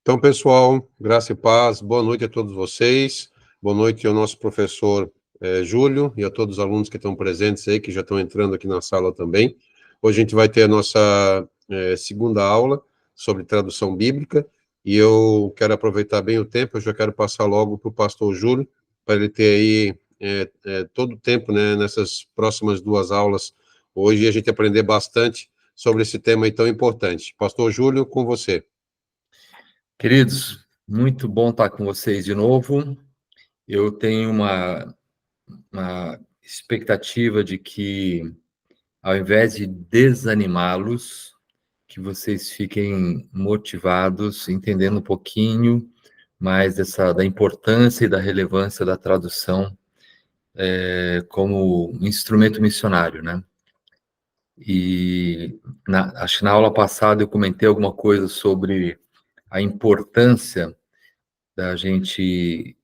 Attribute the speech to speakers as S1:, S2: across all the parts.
S1: Então, pessoal, graça e paz, boa noite a todos vocês, boa noite ao nosso professor Júlio e a todos os alunos que estão presentes aí, que já estão entrando aqui na sala também. Hoje a gente vai ter a nossa segunda aula sobre tradução bíblica, e eu quero aproveitar bem o tempo, eu já quero passar logo para o pastor Júlio, para ele ter aí todo o tempo, né, nessas próximas duas aulas, hoje, e a gente aprender bastante sobre esse tema aí tão importante. Pastor Júlio, com você.
S2: Queridos, muito bom estar com vocês de novo. Eu tenho uma expectativa de que, ao invés de desanimá-los, que vocês fiquem motivados, entendendo um pouquinho mais da importância e da relevância da tradução como instrumento missionário, né? E acho que na aula passada eu comentei alguma coisa sobre a importância da gente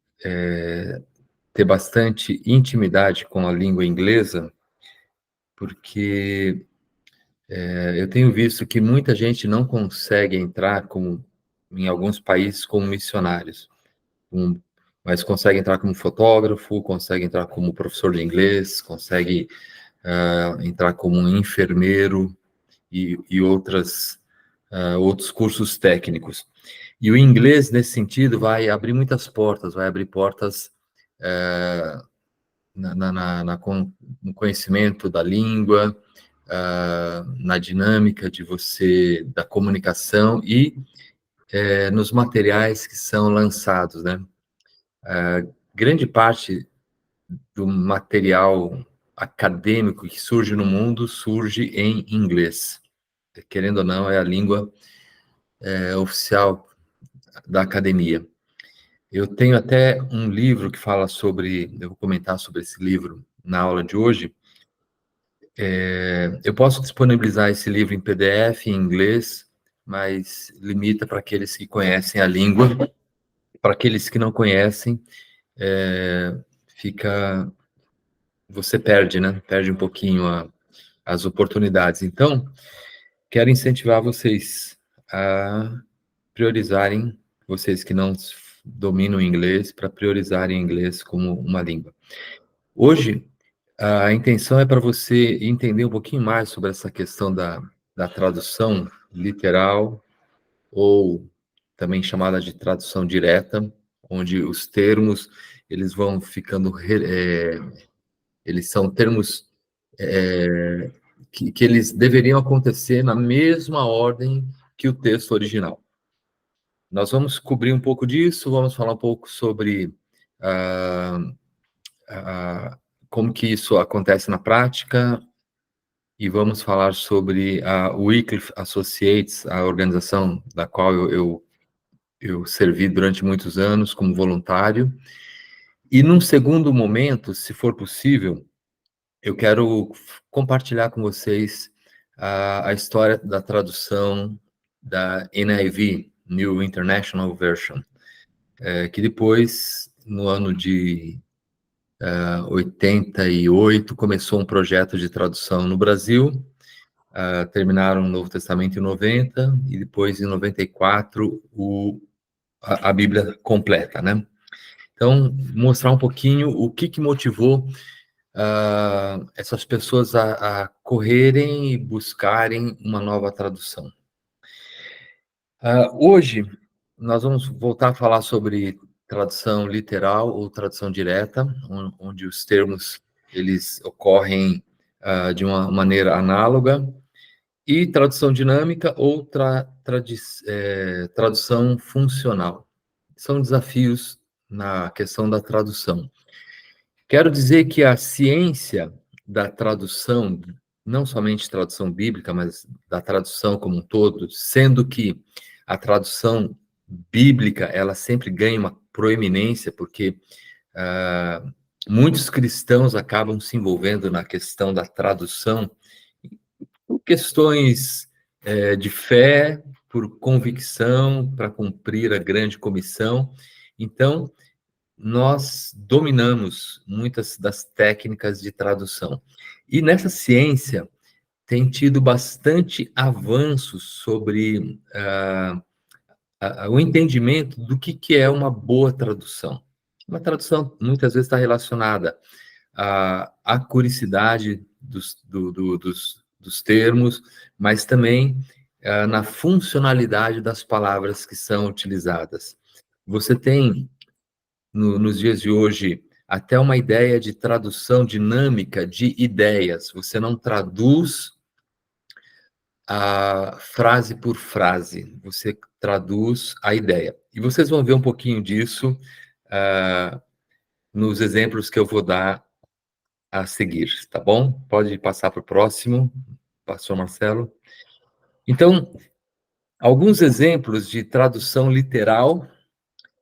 S2: ter bastante intimidade com a língua inglesa, porque eu tenho visto que muita gente não consegue entrar em alguns países como missionários, mas consegue entrar como fotógrafo, consegue entrar como professor de inglês, consegue entrar como um enfermeiro e outros cursos técnicos. E o inglês, nesse sentido, vai abrir muitas portas, vai abrir portas no conhecimento da língua, na dinâmica da comunicação e nos materiais que são lançados, né? Grande parte do material acadêmico que surge no mundo surge em inglês. Querendo ou não, é a língua oficial da academia. Eu tenho até um livro que fala eu vou comentar sobre esse livro na aula de hoje. Eu posso disponibilizar esse livro em PDF, em inglês, mas limita para aqueles que conhecem a língua. Para aqueles que não conhecem, você perde, né? Perde um pouquinho as oportunidades. Então, quero incentivar vocês a priorizarem, vocês que não dominam o inglês, para priorizarem o inglês como uma língua. Hoje, a intenção é para você entender um pouquinho mais sobre essa questão da tradução literal, ou também chamada de tradução direta, onde os termos, eles vão ficando, eles são termos que eles deveriam acontecer na mesma ordem que o texto original. Nós vamos cobrir um pouco disso, vamos falar um pouco sobre como que isso acontece na prática, e vamos falar sobre a Wycliffe Associates, a organização da qual eu servi durante muitos anos como voluntário. E num segundo momento, se for possível, eu quero compartilhar com vocês a história da tradução da NIV, New International Version, que depois, no ano de 88, começou um projeto de tradução no Brasil. Terminaram o Novo Testamento em 90, e depois, em 94, a Bíblia completa, né? Então, mostrar um pouquinho o que motivou essas pessoas a correrem e buscarem uma nova tradução. Hoje, nós vamos voltar a falar sobre tradução literal ou tradução direta, onde os termos eles ocorrem de uma maneira análoga, e tradução dinâmica ou tradução funcional. São desafios na questão da tradução. Quero dizer que a ciência da tradução, não somente tradução bíblica, mas da tradução como um todo, sendo que a tradução bíblica, ela sempre ganha uma proeminência, porque muitos cristãos acabam se envolvendo na questão da tradução por questões de fé, por convicção, para cumprir a grande comissão. Então, nós dominamos muitas das técnicas de tradução. E nessa ciência tem tido bastante avanços sobre o entendimento do que é uma boa tradução. Uma tradução muitas vezes está relacionada à acuricidade dos termos, mas também na funcionalidade das palavras que são utilizadas. Você tem, nos dias de hoje, até uma ideia de tradução dinâmica de ideias. Você não traduz a frase por frase, você traduz a ideia. E vocês vão ver um pouquinho disso nos exemplos que eu vou dar a seguir, tá bom? Pode passar para o próximo, pastor Marcelo. Então, alguns exemplos de tradução literal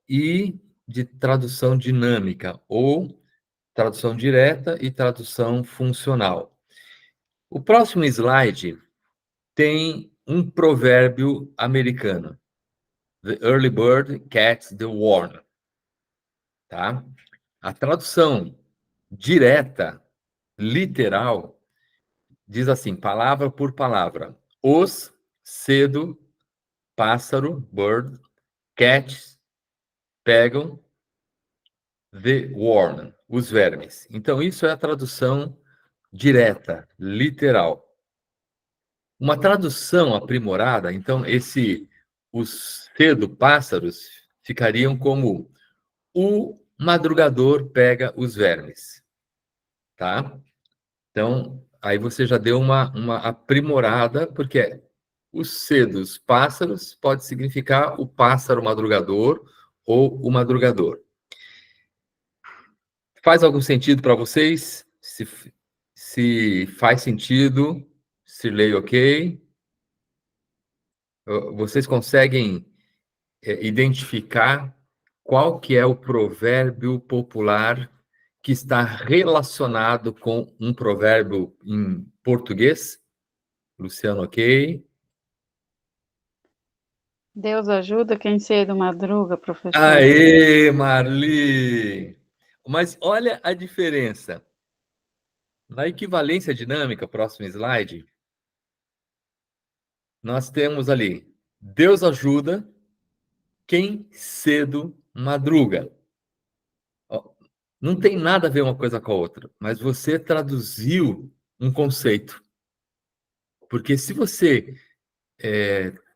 S2: e de tradução dinâmica, ou tradução direta e tradução funcional. O próximo slide tem um provérbio americano. The early bird catches the worm. Tá? A tradução direta, literal, diz assim, palavra por palavra. Os, cedo, pássaro, bird, catch, pegam, the worm, os vermes. Então, isso é a tradução direta, literal. Uma tradução aprimorada, então, os cedo, pássaros, ficariam como o madrugador pega os vermes, tá? Então, aí você já deu uma aprimorada, porque os cedos pássaros pode significar o pássaro madrugador ou o madrugador. Faz algum sentido para vocês? Se faz sentido, se leio ok. Vocês conseguem identificar qual que é o provérbio popular que está relacionado com um provérbio em português? Luciano, ok?
S3: Deus ajuda quem cedo madruga, professor.
S2: Aê, Marli! Mas olha a diferença. Na equivalência dinâmica, próximo slide, nós temos ali, Deus ajuda quem cedo madruga. Não tem nada a ver uma coisa com a outra, mas você traduziu um conceito. Porque se você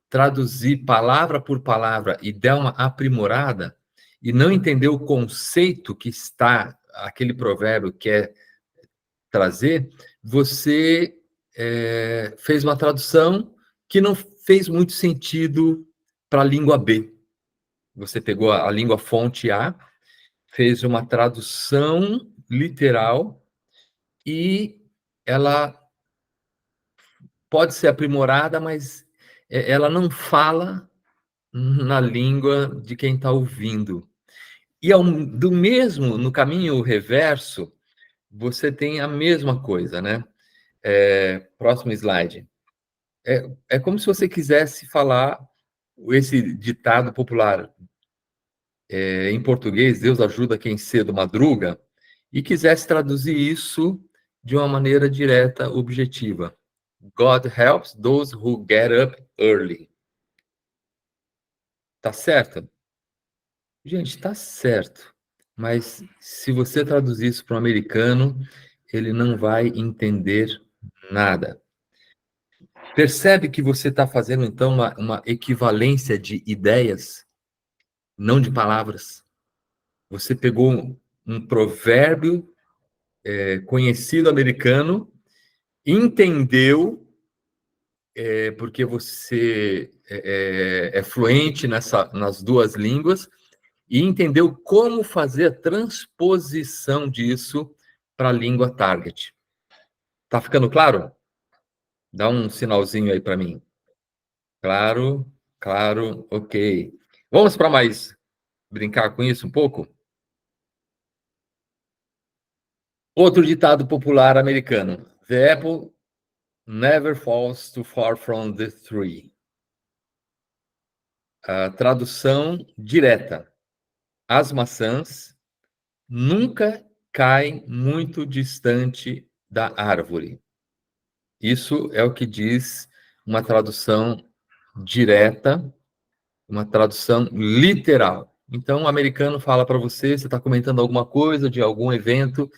S2: traduzir palavra por palavra e der uma aprimorada e não entender o conceito que está aquele provérbio quer trazer, você fez uma tradução que não fez muito sentido para a língua B. Você pegou a língua fonte A, fez uma tradução literal e ela pode ser aprimorada, mas ela não fala na língua de quem está ouvindo. E do mesmo, no caminho reverso, você tem a mesma coisa, né? Próximo slide. É como se você quisesse falar esse ditado popular em português, Deus ajuda quem cedo madruga, e quisesse traduzir isso de uma maneira direta, objetiva. God helps those who get up early. Tá certo? Gente, tá certo. Mas se você traduzir isso para um americano, ele não vai entender nada. Percebe que você está fazendo, então, uma equivalência de ideias, não de palavras. Você pegou um provérbio conhecido americano, entendeu, porque você é fluente nas duas línguas, e entendeu como fazer a transposição disso para a língua target. Tá ficando claro? Dá um sinalzinho aí para mim. Claro, claro, ok. Vamos para mais brincar com isso um pouco? Outro ditado popular americano. The apple never falls too far from the tree. A tradução direta. As maçãs nunca caem muito distante da árvore. Isso é o que diz uma tradução direta, uma tradução literal. Então, o americano fala para você, você está comentando alguma coisa de algum evento,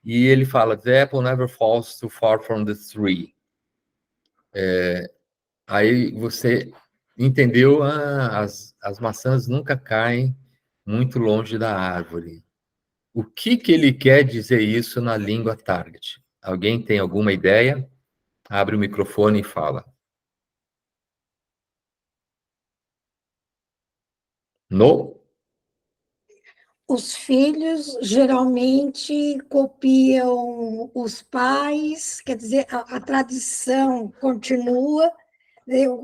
S2: e ele fala, the apple never falls too far from the tree. Aí você entendeu, as maçãs nunca caem muito longe da árvore. O que ele quer dizer isso na língua target? Alguém tem alguma ideia? Abre o microfone e fala. No?
S4: Os filhos geralmente copiam os pais, quer dizer, a tradição continua,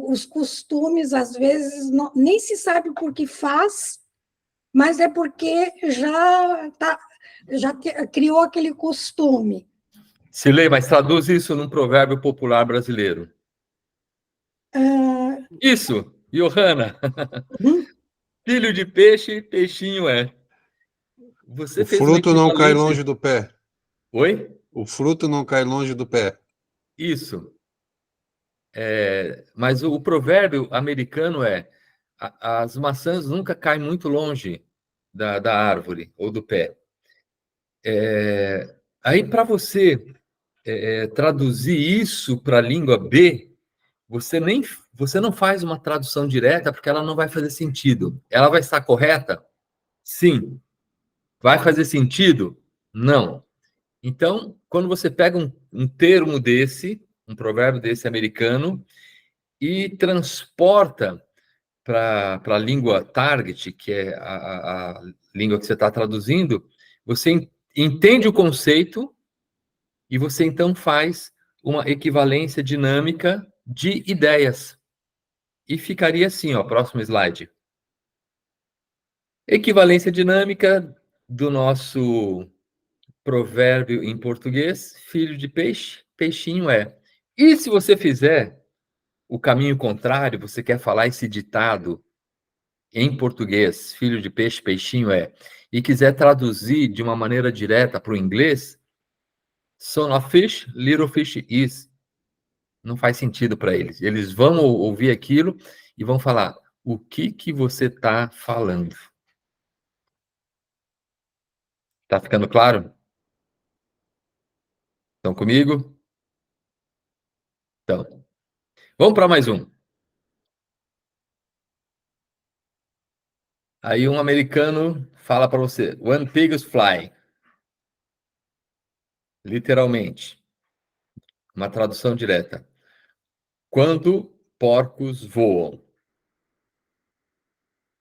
S4: os costumes, às vezes, nem se sabe por que faz, mas é porque criou aquele costume.
S2: Silê, mas traduz isso num provérbio popular brasileiro. Isso, Johanna. Filho de peixe, peixinho é. Você
S1: O
S2: fez
S1: fruto não cai
S2: equivalência...
S1: longe do pé.
S2: Oi?
S1: O fruto não cai longe do pé.
S2: Isso. Mas o provérbio americano é as maçãs nunca caem muito longe da árvore ou do pé. Aí, para você traduzir isso para a língua B, você não faz uma tradução direta, porque ela não vai fazer sentido. Ela vai estar correta? Sim. Vai fazer sentido? Não. Então, quando você pega um termo desse, um provérbio desse americano, e transporta para a língua target, que é a língua que você está traduzindo, você entende o conceito e você então faz uma equivalência dinâmica de ideias. E ficaria assim, ó, próximo slide. Equivalência dinâmica do nosso provérbio em português, filho de peixe, peixinho é. E se você fizer o caminho contrário, você quer falar esse ditado em português, filho de peixe, peixinho é, e quiser traduzir de uma maneira direta para o inglês, son of fish, little fish is. Não faz sentido para eles. Eles vão ouvir aquilo e vão falar, o que você está falando? Tá ficando claro? Estão comigo? Então, vamos para mais um. Aí um americano fala para você, when pigs fly. Literalmente. Uma tradução direta. Quando porcos voam.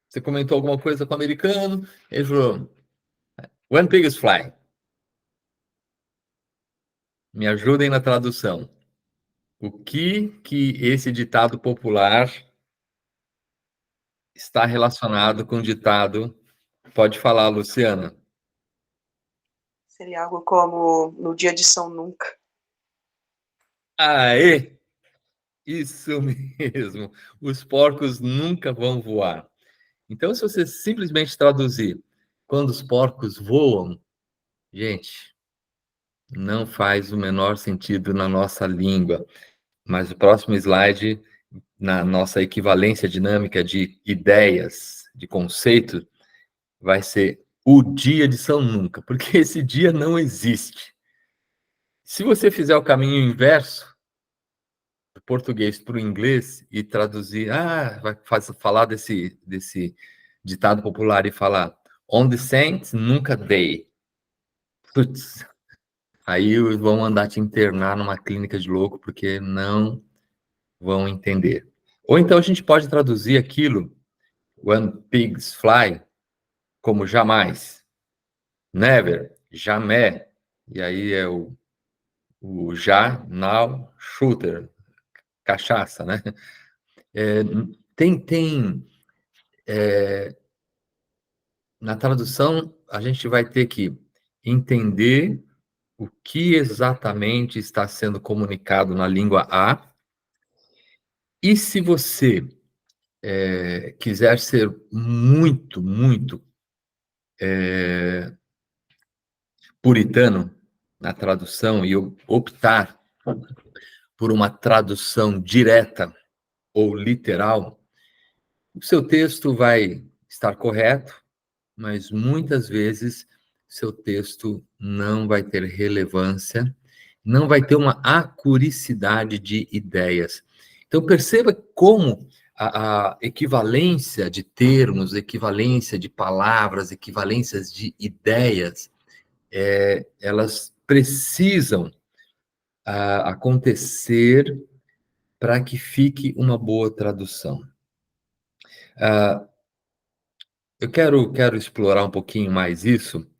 S2: Você comentou alguma coisa com o americano, ele falou, when pigs fly. Me ajudem na tradução. O que esse ditado popular está relacionado com o ditado? Pode falar, Luciana.
S5: Seria algo como no dia de São Nunca.
S2: Aê! Isso mesmo. Os porcos nunca vão voar. Então, se você simplesmente traduzir quando os porcos voam, gente, não faz o menor sentido na nossa língua. Mas o próximo slide, na nossa equivalência dinâmica de ideias, de conceito, vai ser o dia de São Nunca, porque esse dia não existe. Se você fizer o caminho inverso, do português para o inglês, e traduzir, falar desse ditado popular e falar on the saints, nunca day. Putz, aí vão mandar te internar numa clínica de louco, porque não vão entender. Ou então a gente pode traduzir aquilo, when pigs fly, como jamais. Never, jamais. E aí é o já, now, shooter, cachaça, né? Na tradução, a gente vai ter que entender o que exatamente está sendo comunicado na língua A. E se você quiser ser muito, muito puritano na tradução e optar por uma tradução direta ou literal, O seu texto vai estar correto, mas muitas vezes seu texto não vai ter relevância, não vai ter uma acuricidade de ideias. Então, perceba como a equivalência de termos, equivalência de palavras, equivalências de ideias, elas precisam acontecer para que fique uma boa tradução. Eu quero explorar um pouquinho mais isso.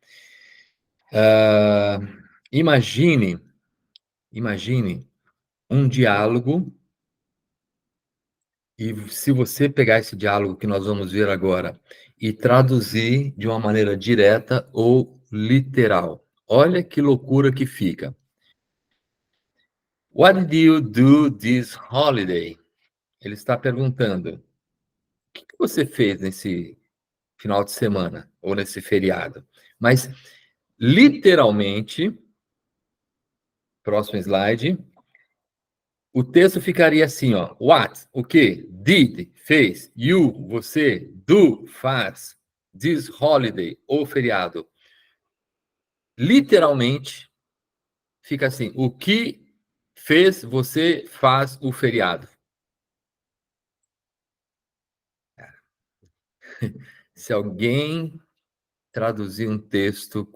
S2: Imagine um diálogo, e se você pegar esse diálogo que nós vamos ver agora e traduzir de uma maneira direta ou literal, olha que loucura que fica. What did you do this holiday? Ele está perguntando, o que você fez nesse final de semana ou nesse feriado? Mas, literalmente, próximo slide, o texto ficaria assim, ó. What, o que? Did, fez. You, você. Do, faz. This holiday, ou feriado. Literalmente, fica assim. O que fez, você faz o feriado. Se alguém traduzir um texto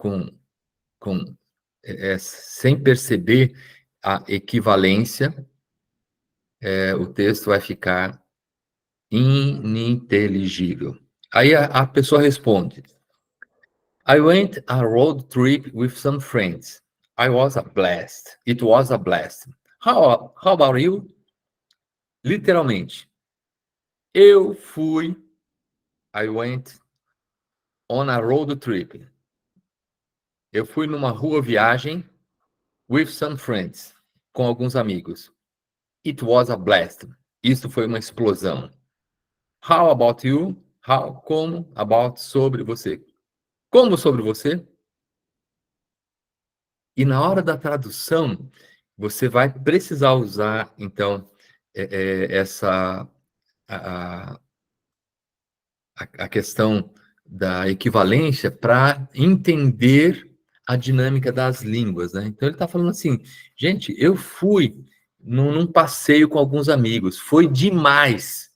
S2: sem perceber a equivalência, o texto vai ficar ininteligível. Aí a pessoa responde: I went a road trip with some friends. I was a blast. It was a blast. How about you? Literalmente. Eu fui. I went on a road trip. Eu fui numa rua viagem with some friends. Com alguns amigos. It was a blast. Isso foi uma explosão. How about you? How, como, about, sobre você. Como sobre você? E na hora da tradução, você vai precisar usar, então, a questão da equivalência para entender a dinâmica das línguas, né? Então, ele está falando assim, gente, eu fui num passeio com alguns amigos, foi demais.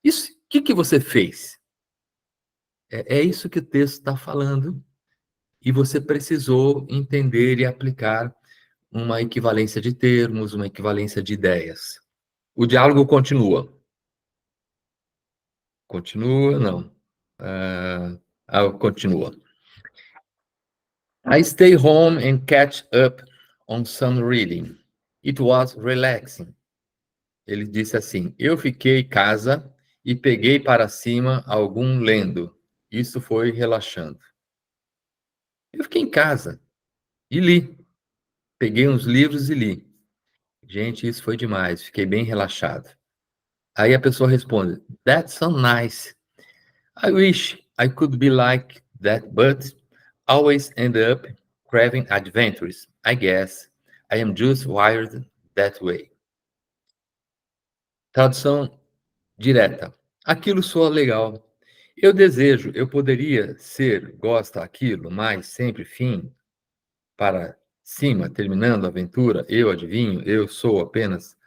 S2: Isso, o que você fez? É isso que o texto está falando, e você precisou entender e aplicar uma equivalência de termos, uma equivalência de ideias. O diálogo continua. Continua? Não. Continua. I stay home and catch up on some reading. It was relaxing. Ele disse assim, eu fiquei em casa e peguei para cima algum lendo. Isso foi relaxando. Eu fiquei em casa e li. Peguei uns livros e li. Gente, isso foi demais. Fiquei bem relaxado. Aí a pessoa responde, that's so nice. I wish I could be like that, but always end up craving adventures. I guess I am just wired that way. Tradução direta. Aquilo soa legal. Eu desejo, eu poderia ser, gosta aquilo, mas sempre fim, para cima, terminando a aventura, eu adivinho, eu sou apenas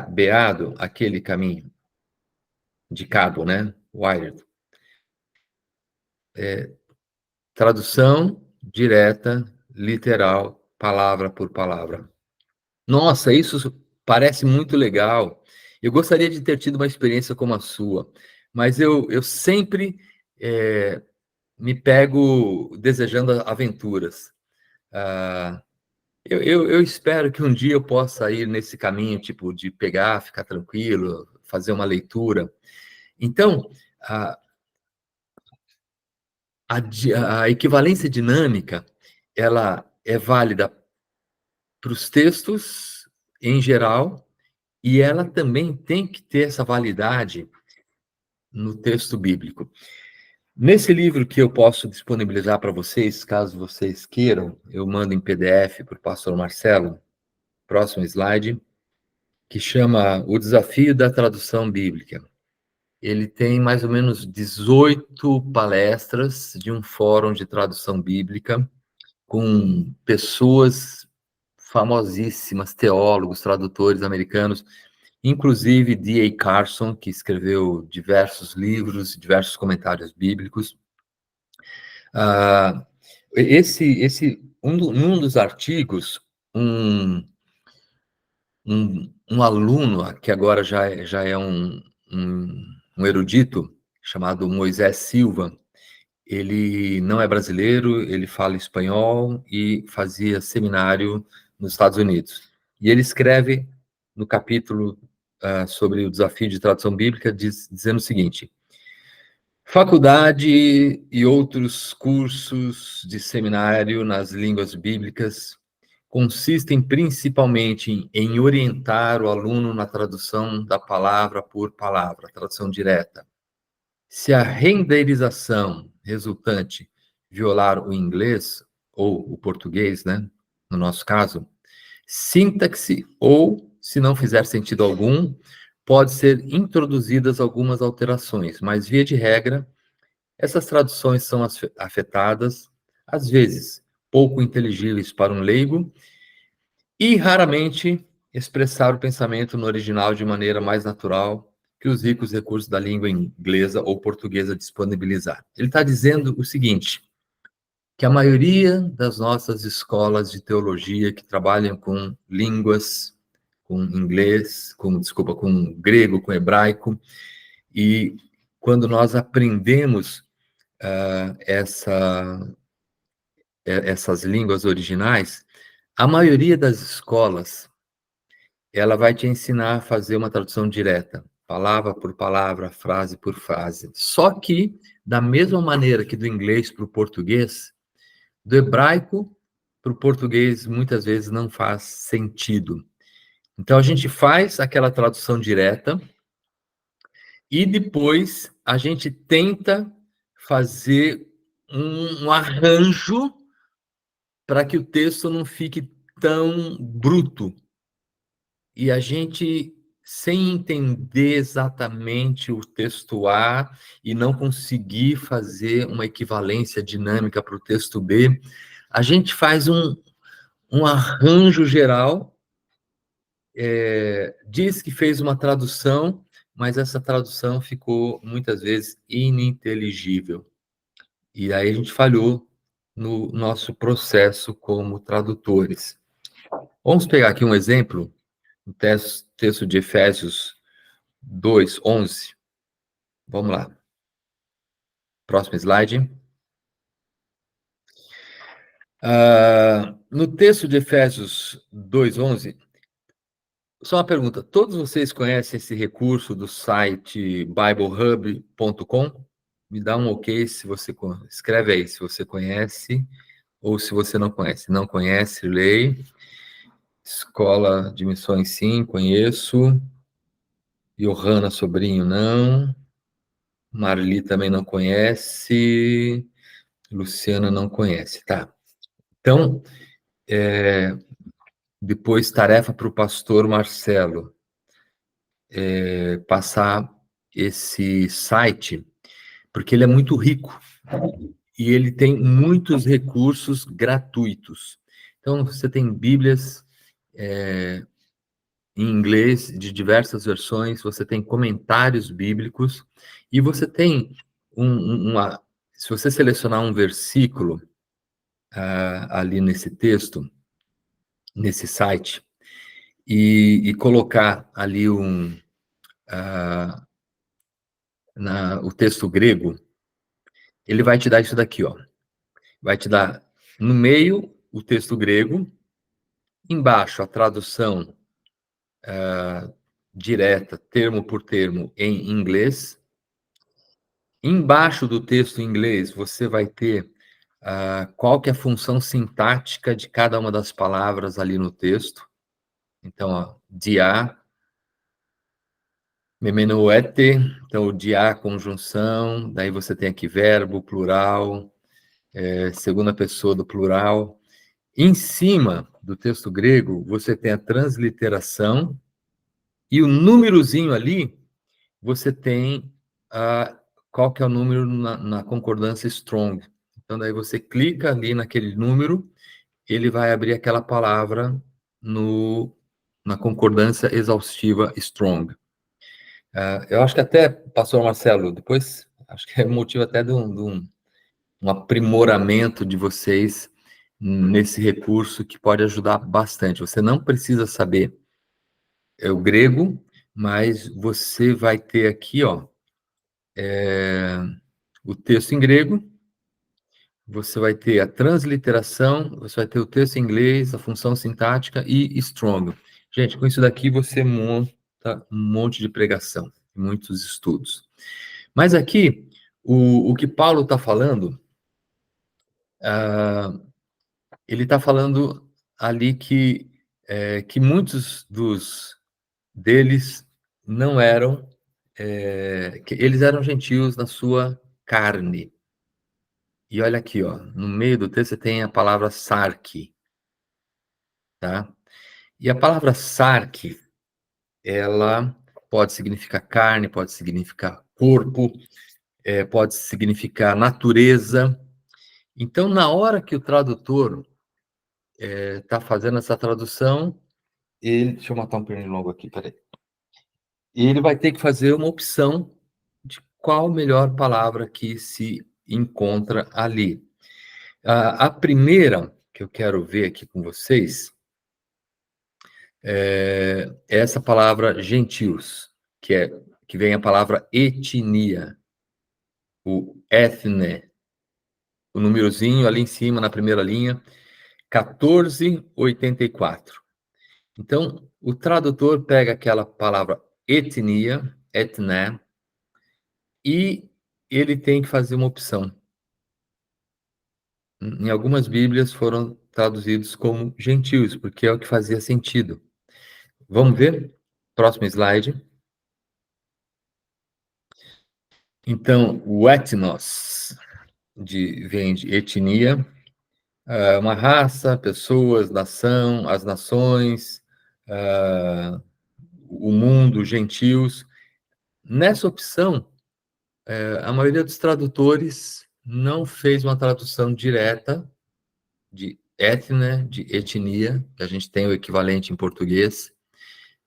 S2: beado aquele caminho. De cabo, né? Wired. Tradução direta, literal, palavra por palavra. Nossa, isso parece muito legal. Eu gostaria de ter tido uma experiência como a sua, mas eu sempre me pego desejando aventuras. Eu espero que um dia eu possa ir nesse caminho, tipo, de pegar, ficar tranquilo, fazer uma leitura. Então, a equivalência dinâmica, ela é válida para os textos em geral, e ela também tem que ter essa validade no texto bíblico. Nesse livro que eu posso disponibilizar para vocês, caso vocês queiram, eu mando em PDF para o pastor Marcelo, próximo slide, que chama O Desafio da Tradução Bíblica. ele tem mais ou menos 18 palestras de um fórum de tradução bíblica com pessoas famosíssimas, teólogos, tradutores americanos, inclusive D.A. Carson, que escreveu diversos livros, diversos comentários bíblicos. Num dos artigos, um aluno, que agora já é um erudito, chamado Moisés Silva, ele não é brasileiro, ele fala espanhol e fazia seminário nos Estados Unidos. E ele escreve no capítulo sobre o desafio de tradução bíblica, dizendo o seguinte: faculdade e outros cursos de seminário nas línguas bíblicas consistem principalmente em orientar o aluno na tradução da palavra por palavra, tradução direta. Se a renderização resultante violar o inglês, ou o português, né, no nosso caso, sintaxe, ou, se não fizer sentido algum, pode ser introduzidas algumas alterações, mas, via de regra, essas traduções são afetadas, às vezes, pouco inteligíveis para um leigo, e, raramente, expressar o pensamento no original de maneira mais natural que os ricos recursos da língua inglesa ou portuguesa disponibilizar. Ele está dizendo o seguinte, que a maioria das nossas escolas de teologia que trabalham com línguas, com inglês, com grego, com hebraico, e quando nós aprendemos essas línguas originais, a maioria das escolas, ela vai te ensinar a fazer uma tradução direta, palavra por palavra, frase por frase. Só que, da mesma maneira que do inglês para o português, do hebraico para o português, muitas vezes não faz sentido. Então, a gente faz aquela tradução direta e depois a gente tenta fazer um arranjo para que o texto não fique tão bruto. E a gente, sem entender exatamente o texto A e não conseguir fazer uma equivalência dinâmica para o texto B, a gente faz um arranjo geral, diz que fez uma tradução, mas essa tradução ficou, muitas vezes, ininteligível. E aí a gente falhou no nosso processo como tradutores. Vamos pegar aqui um exemplo, o texto de Efésios 2:11. Vamos lá. Próximo slide. No texto de Efésios 2:11, só uma pergunta. Todos vocês conhecem esse recurso do site BibleHub.com? Me dá um ok se você... Escreve aí se você conhece ou se você não conhece. Não conhece, leia. Escola de Missões, sim, conheço. Johanna Sobrinho, não. Marli também não conhece. Luciana não conhece, tá. Então, depois, tarefa para o pastor Marcelo. Passar esse site, porque ele é muito rico. E ele tem muitos recursos gratuitos. Então, você tem bíblias em inglês, de diversas versões, você tem comentários bíblicos, e você tem se você selecionar um versículo ali nesse texto, nesse site, e colocar ali o texto grego, ele vai te dar isso daqui, ó. Vai te dar no meio o texto grego, embaixo a tradução direta, termo por termo, em inglês. Embaixo do texto em inglês, você vai ter qual que é a função sintática de cada uma das palavras ali no texto. Então, ó, dia, memenoete, então o dia, conjunção, daí você tem aqui verbo, plural, segunda pessoa do plural. Em cima do texto grego, você tem a transliteração, e o númerozinho ali, você tem qual que é o número na concordância strong. Então, daí você clica ali naquele número, ele vai abrir aquela palavra na concordância exaustiva strong. Eu acho que até, pastor Marcelo, depois, acho que é motivo até de um aprimoramento de vocês nesse recurso que pode ajudar bastante. Você não precisa saber o grego, mas você vai ter aqui, ó, o texto em grego, você vai ter a transliteração, você vai ter o texto em inglês, a função sintática e strong. Gente, com isso daqui você monta um monte de pregação, muitos estudos. Mas aqui, o que Paulo está falando, ele está falando ali que muitos deles não eram, que eles eram gentios na sua carne. E olha aqui, ó, no meio do texto você tem a palavra sarque, tá? E a palavra sarque, ela pode significar carne, pode significar corpo, pode significar natureza. Então, na hora que o tradutor está fazendo essa tradução, deixa eu matar um pernilongo aqui, peraí. E ele vai ter que fazer uma opção de qual melhor palavra que se encontra ali. A primeira que eu quero ver aqui com vocês é essa palavra gentios, que vem a palavra etnia, o ethne, o númerozinho ali em cima, na primeira linha, 1484. Então, o tradutor pega aquela palavra etnia, etné, e ele tem que fazer uma opção. Em algumas Bíblias foram traduzidos como gentios, porque é o que fazia sentido. Vamos ver? Próximo slide. Então, o etnos vem de etnia, uma raça, pessoas, nação, as nações, o mundo, gentios. Nessa opção, a maioria dos tradutores não fez uma tradução direta de etnia, de etnia, que a gente tem o equivalente em português,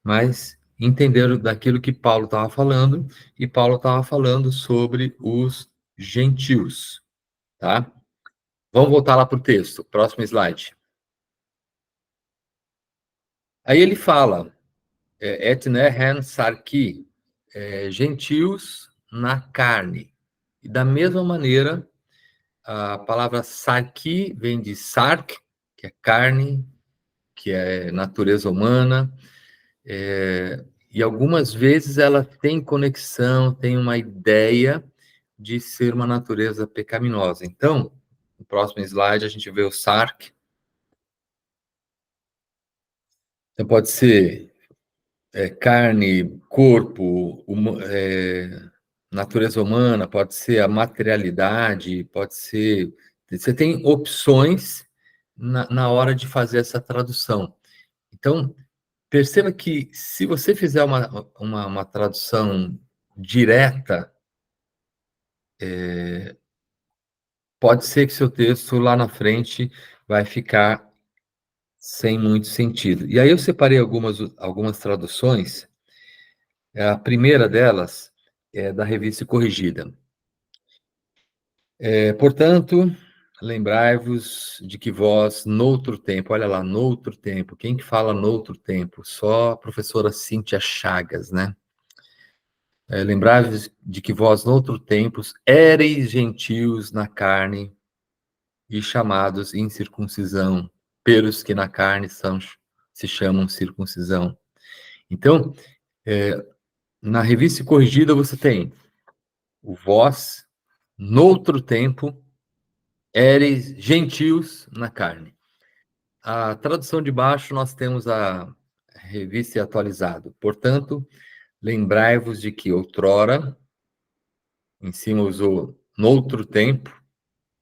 S2: mas entenderam daquilo que Paulo estava falando, e Paulo estava falando sobre os gentios, tá? Vamos voltar lá para o texto, próximo slide. Aí ele fala, etne hen sarki, gentios na carne. E da mesma maneira, a palavra sarki vem de sark, que é carne, que é natureza humana, e algumas vezes ela tem conexão, tem uma ideia de ser uma natureza pecaminosa. Então, no próximo slide a gente vê o sark. Então pode ser carne, corpo, natureza humana, pode ser a materialidade, pode ser... Você tem opções na hora de fazer essa tradução. Então, perceba que se você fizer uma tradução direta, pode ser que seu texto lá na frente vai ficar sem muito sentido. E aí eu separei algumas traduções. A primeira delas é da Revista Corrigida. Portanto, lembrai-vos de que vós, noutro tempo, olha lá, noutro tempo, quem que fala noutro tempo? Só a professora Cíntia Chagas, né? Lembrai-vos de que vós, noutro tempos, éreis gentios na carne e chamados incircuncisão, pelos que na carne se chamam circuncisão. Então, na Revista Corrigida você tem o vós, noutro tempo, éreis gentios na carne. A tradução de baixo nós temos a Revista Atualizada. Portanto, lembrai-vos de que outrora, em cima usou noutro tempo,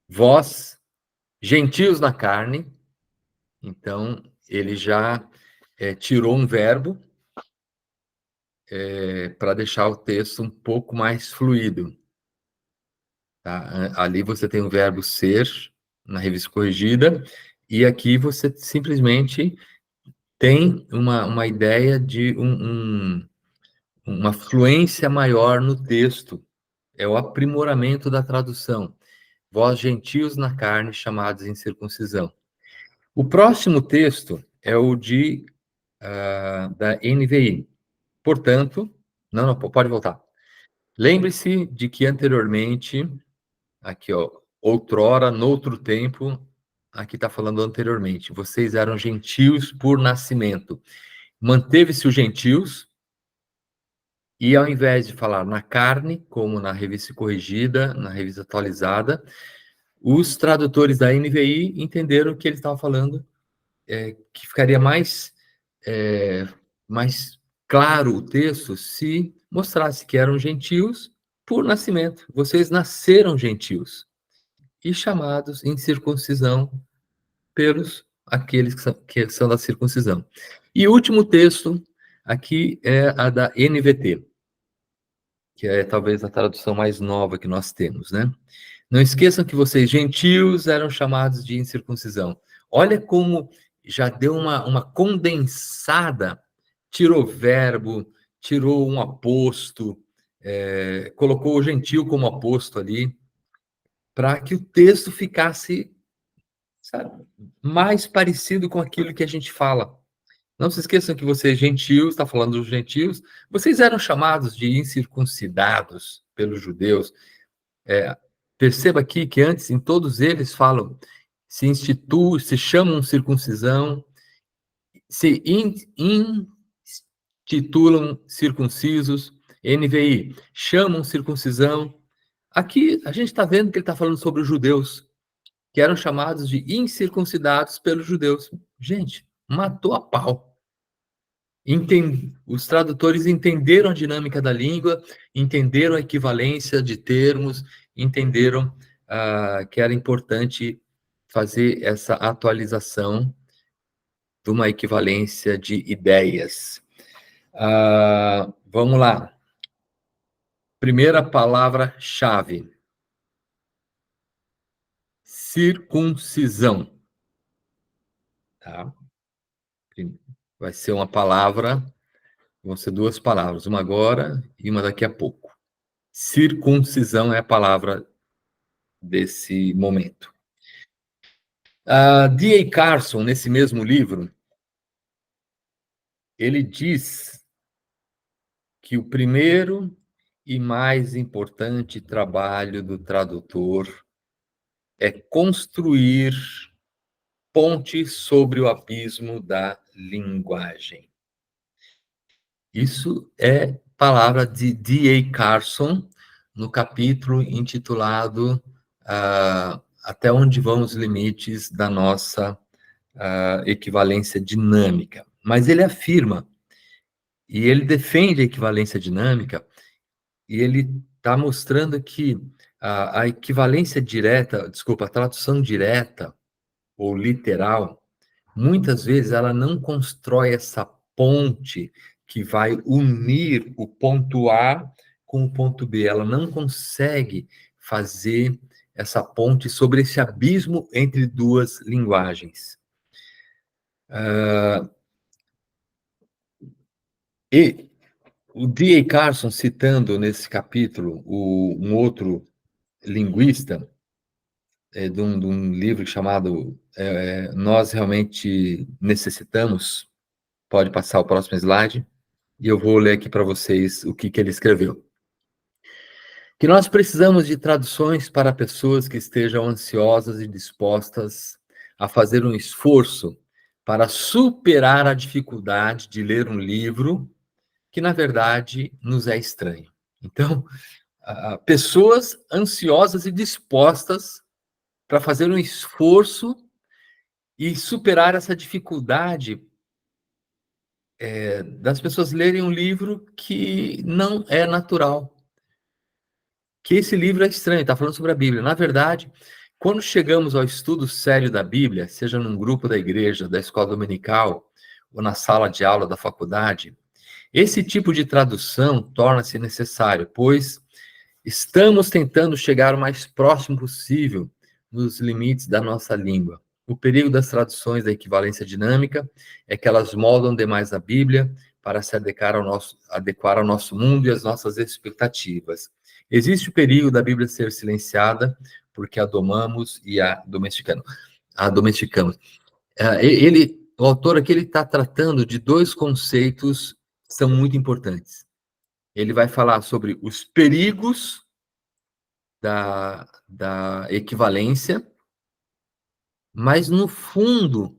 S2: vós, gentios na carne. Então, ele já tirou um verbo, para deixar o texto um pouco mais fluido. Tá? Ali você tem o verbo ser, na revista corrigida, e aqui você simplesmente tem uma ideia de uma fluência maior no texto. É o aprimoramento da tradução. Vós gentios na carne, chamados em circuncisão. O próximo texto é o da NVI. Portanto, não, pode voltar. Lembre-se de que anteriormente, aqui, ó, outrora, noutro tempo, aqui está falando anteriormente, vocês eram gentios por nascimento. Manteve-se os gentios, e ao invés de falar na carne, como na revista corrigida, na revista atualizada, os tradutores da NVI entenderam que ele estava falando que ficaria mais claro o texto se mostrasse que eram gentios por nascimento. Vocês nasceram gentios e chamados em circuncisão pelos aqueles que são da circuncisão. E o último texto aqui é a da NVT, que é talvez a tradução mais nova que nós temos, né? Não esqueçam que vocês, gentios, eram chamados de incircuncisão. Olha como já deu uma condensada, tirou verbo, tirou um aposto, colocou o gentil como aposto ali, para que o texto ficasse, sabe, mais parecido com aquilo que a gente fala. Não se esqueçam que vocês, gentios, está falando dos gentios, vocês eram chamados de incircuncidados pelos judeus. Perceba aqui que antes, em todos eles, falam, se chamam circuncisão, se intitulam circuncisos, NVI, chamam circuncisão. Aqui, a gente está vendo que ele está falando sobre os judeus, que eram chamados de incircuncidados pelos judeus. Gente, matou a pau. Os tradutores entenderam a dinâmica da língua, entenderam a equivalência de termos, entenderam que era importante fazer essa atualização de uma equivalência de ideias. Vamos lá. Primeira palavra-chave. Circuncisão. Tá? Vai ser uma palavra, vão ser duas palavras, uma agora e uma daqui a pouco. Circuncisão é a palavra desse momento. D.A. Carson, nesse mesmo livro, ele diz que o primeiro e mais importante trabalho do tradutor é construir pontes sobre o abismo da linguagem. Isso é palavra de D.A. Carson, no capítulo intitulado Até onde vão os limites da nossa equivalência dinâmica. Mas ele afirma, e ele defende a equivalência dinâmica, e ele está mostrando que a equivalência direta, a tradução direta ou literal, muitas vezes ela não constrói essa ponte que vai unir o ponto A com o ponto B. Ela não consegue fazer essa ponte sobre esse abismo entre duas linguagens. E o D.A. Carson, citando nesse capítulo um outro linguista, de um livro chamado Nós Realmente Necessitamos, pode passar o próximo slide, e eu vou ler aqui para vocês o que ele escreveu. Que nós precisamos de traduções para pessoas que estejam ansiosas e dispostas a fazer um esforço para superar a dificuldade de ler um livro que, na verdade, nos é estranho. Então, pessoas ansiosas e dispostas para fazer um esforço e superar essa dificuldade das pessoas lerem um livro que não é natural. Que esse livro é estranho, está falando sobre a Bíblia. Na verdade, quando chegamos ao estudo sério da Bíblia, seja num grupo da igreja, da escola dominical, ou na sala de aula da faculdade, Esse tipo de tradução torna-se necessário, pois estamos tentando chegar o mais próximo possível nos limites da nossa língua. O perigo das traduções da equivalência dinâmica é que elas moldam demais a Bíblia para se adequar ao nosso mundo e às nossas expectativas. Existe o perigo da Bíblia ser silenciada porque a domamos e a domesticamos. O autor aqui está tratando de dois conceitos que são muito importantes. Ele vai falar sobre os perigos da equivalência, mas, no fundo,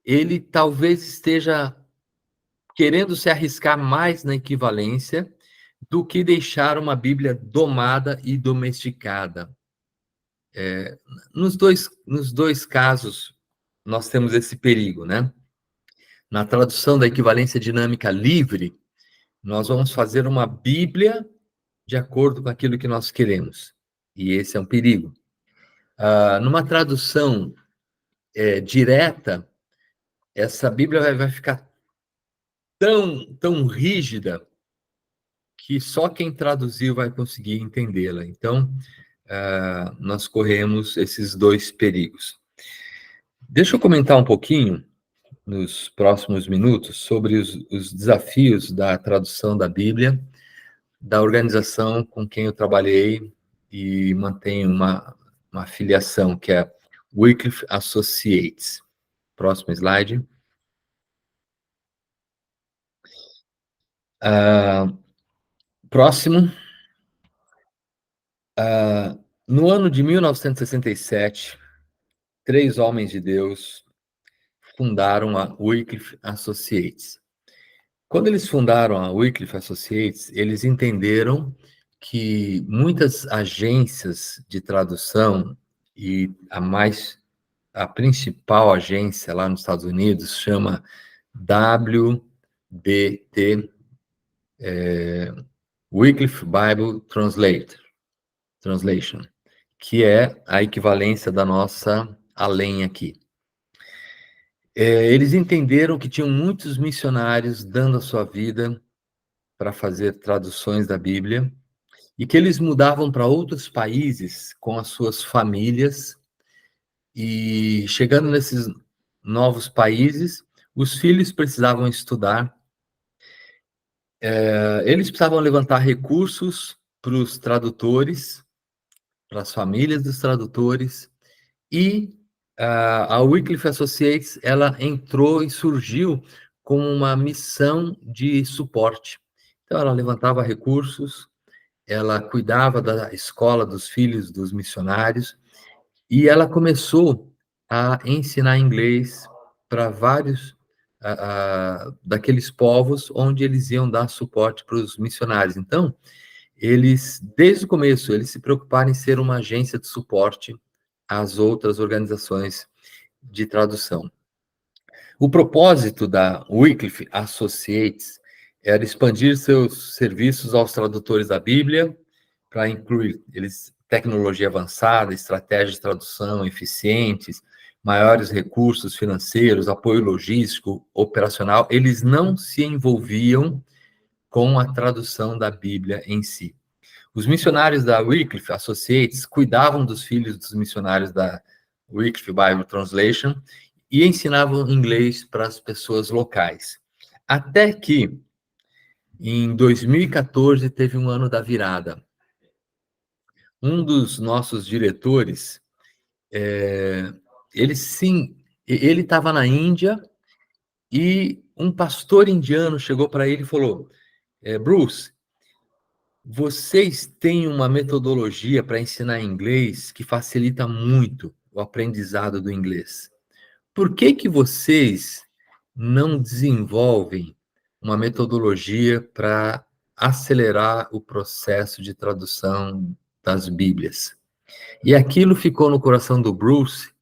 S2: ele talvez esteja querendo se arriscar mais na equivalência do que deixar uma Bíblia domada e domesticada. Nos dois casos, nós temos esse perigo, né? Na tradução da equivalência dinâmica livre, nós vamos fazer uma Bíblia de acordo com aquilo que nós queremos. E esse é um perigo. Numa tradução direta, essa Bíblia vai ficar tão rígida que só quem traduziu vai conseguir entendê-la. Então, nós corremos esses dois perigos. Deixa eu comentar um pouquinho, nos próximos minutos, sobre os desafios da tradução da Bíblia, da organização com quem eu trabalhei e mantenho uma filiação, que é Wycliffe Associates. Próximo slide. Próximo. No ano de 1967, 3 homens de Deus fundaram a Wycliffe Associates. Quando eles fundaram a Wycliffe Associates, eles entenderam que muitas agências de tradução, e a principal agência lá nos Estados Unidos chama WBT, Wycliffe Bible Translation, que é a equivalência da nossa além aqui. Eles entenderam que tinham muitos missionários dando a sua vida para fazer traduções da Bíblia, e que eles mudavam para outros países com as suas famílias, e chegando nesses novos países, os filhos precisavam estudar, eles precisavam levantar recursos para os tradutores, para as famílias dos tradutores, e a Wycliffe Associates, ela entrou e surgiu com uma missão de suporte. Então, ela levantava recursos, ela cuidava da escola dos filhos dos missionários, e ela começou a ensinar inglês para vários daqueles povos onde eles iam dar suporte para os missionários. Então, eles, desde o começo, eles se preocuparam em ser uma agência de suporte às outras organizações de tradução. O propósito da Wycliffe Associates era expandir seus serviços aos tradutores da Bíblia, para incluir tecnologia avançada, estratégias de tradução eficientes, maiores recursos financeiros, apoio logístico, operacional. Eles não se envolviam com a tradução da Bíblia em si. Os missionários da Wycliffe Associates cuidavam dos filhos dos missionários da Wycliffe Bible Translation e ensinavam inglês para as pessoas locais. Até que, em 2014, teve um ano da virada. Um dos nossos diretores, ele estava na Índia, e um pastor indiano chegou para ele e falou: Bruce, vocês têm uma metodologia para ensinar inglês que facilita muito o aprendizado do inglês. Por que vocês não desenvolvem uma metodologia para acelerar o processo de tradução das Bíblias? E aquilo ficou no coração do Bruce,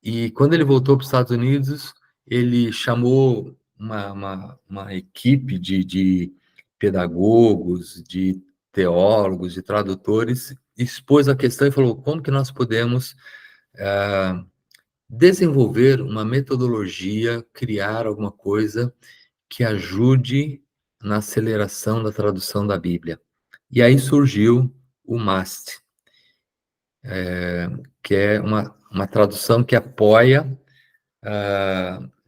S2: e quando ele voltou para os Estados Unidos, ele chamou uma equipe de pedagogos, de teólogos, de tradutores, expôs a questão e falou: como que nós podemos desenvolver uma metodologia, criar alguma coisa que ajude na aceleração da tradução da Bíblia. E aí surgiu o MAST, que é uma tradução que apoia,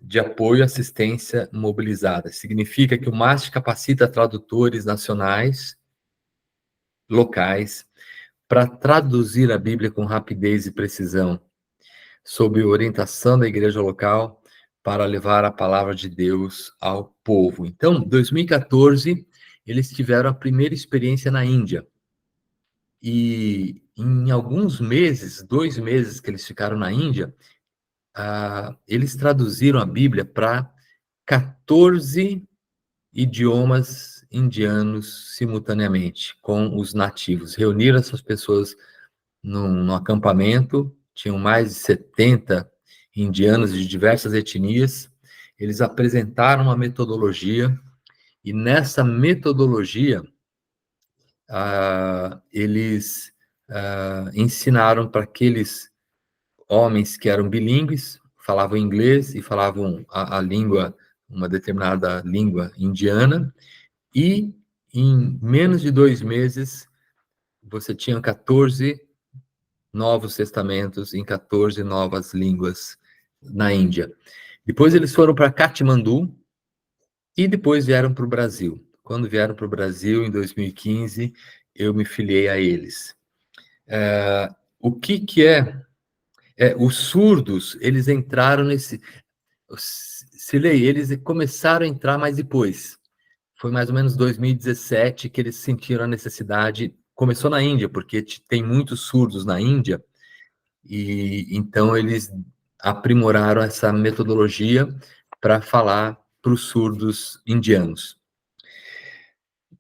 S2: de apoio à assistência mobilizada. Significa que o MAST capacita tradutores nacionais, locais, para traduzir a Bíblia com rapidez e precisão, sob orientação da igreja local, para levar a palavra de Deus ao povo. Então, em 2014, eles tiveram a primeira experiência na Índia. E em alguns meses, 2 meses que eles ficaram na Índia, eles traduziram a Bíblia para 14 idiomas indianos simultaneamente, com os nativos. Reuniram essas pessoas num acampamento, tinham mais de 70 indianos de diversas etnias. Eles apresentaram uma metodologia, e nessa metodologia, eles ensinaram para aqueles homens que eram bilíngues, falavam inglês e falavam a língua, uma determinada língua indiana, e em menos de 2 meses, você tinha 14 novos testamentos em 14 novas línguas na Índia. Depois eles foram para Katmandu e depois vieram para o Brasil. Quando vieram para o Brasil, em 2015, eu me filiei a eles. O que é? Os surdos, eles entraram nesse... Eles começaram a entrar mais depois. Foi mais ou menos 2017 que eles sentiram a necessidade. Começou na Índia, porque tem muitos surdos na Índia, e então eles aprimoraram essa metodologia para falar para os surdos indianos.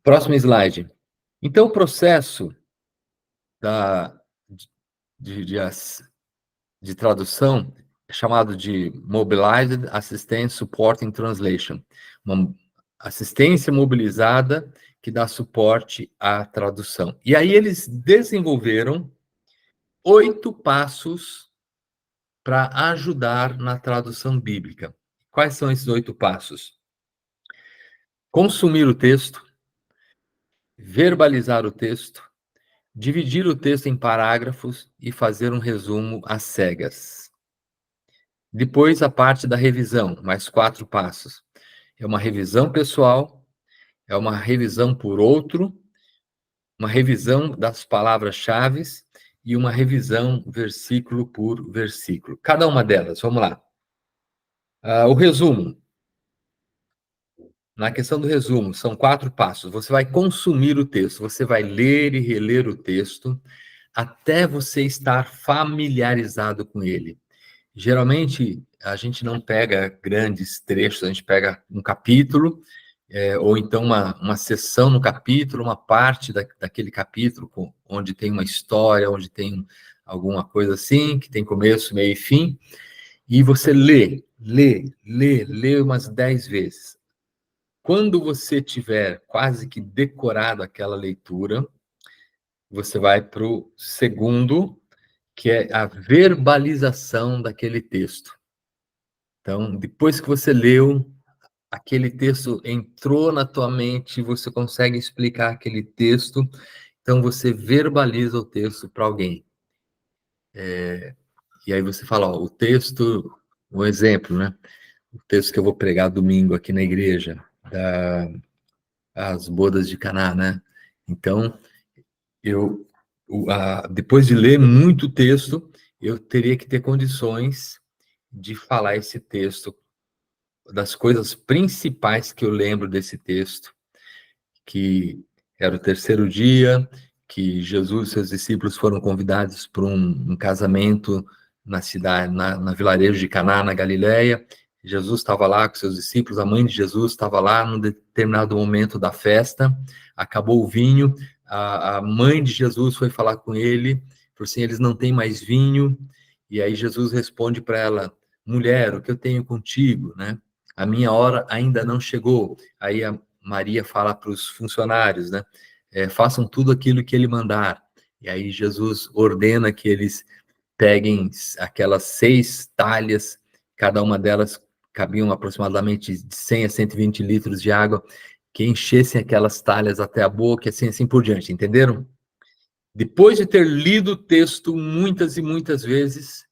S2: Próximo slide. Então, o processo de tradução é chamado de Mobilized Assistance Support in Translation, uma assistência mobilizada que dá suporte à tradução. E aí eles desenvolveram 8 passos para ajudar na tradução bíblica. Quais são esses 8 passos? Consumir o texto, verbalizar o texto, dividir o texto em parágrafos e fazer um resumo às cegas. Depois, a parte da revisão, mais 4 passos. É uma revisão pessoal, é uma revisão por outro, uma revisão das palavras-chave e uma revisão versículo por versículo. Cada uma delas, vamos lá. O resumo. Na questão do resumo, são 4 passos. Você vai consumir o texto, você vai ler e reler o texto até você estar familiarizado com ele. Geralmente, a gente não pega grandes trechos, a gente pega um capítulo, ou então uma seção no capítulo, uma parte daquele capítulo onde tem uma história, onde tem alguma coisa assim, que tem começo, meio e fim, e você lê umas 10 vezes. Quando você tiver quase que decorado aquela leitura, você vai para o segundo, que é a verbalização daquele texto. Então, depois que você leu, aquele texto entrou na tua mente, você consegue explicar aquele texto, então você verbaliza o texto para alguém. E aí você fala, o texto, um exemplo, né? O texto que eu vou pregar domingo aqui na igreja, as bodas de Caná, né? Então, depois de ler muito texto, eu teria que ter condições de falar esse texto, das coisas principais que eu lembro desse texto, que era o 3º dia, que Jesus e seus discípulos foram convidados para um casamento na cidade, na vilarejo de Caná, na Galileia. Jesus estava lá com seus discípulos, a mãe de Jesus estava lá num determinado momento da festa, acabou o vinho, a mãe de Jesus foi falar com ele, falou assim, eles não têm mais vinho, e aí Jesus responde para ela, mulher, o que eu tenho contigo, né? A minha hora ainda não chegou. Aí a Maria fala para os funcionários, né? Façam tudo aquilo que ele mandar. E aí Jesus ordena que eles peguem aquelas 6 talhas, cada uma delas cabiam aproximadamente de 100 a 120 litros de água, que enchessem aquelas talhas até a boca, assim por diante, entenderam? Depois de ter lido o texto muitas e muitas vezes,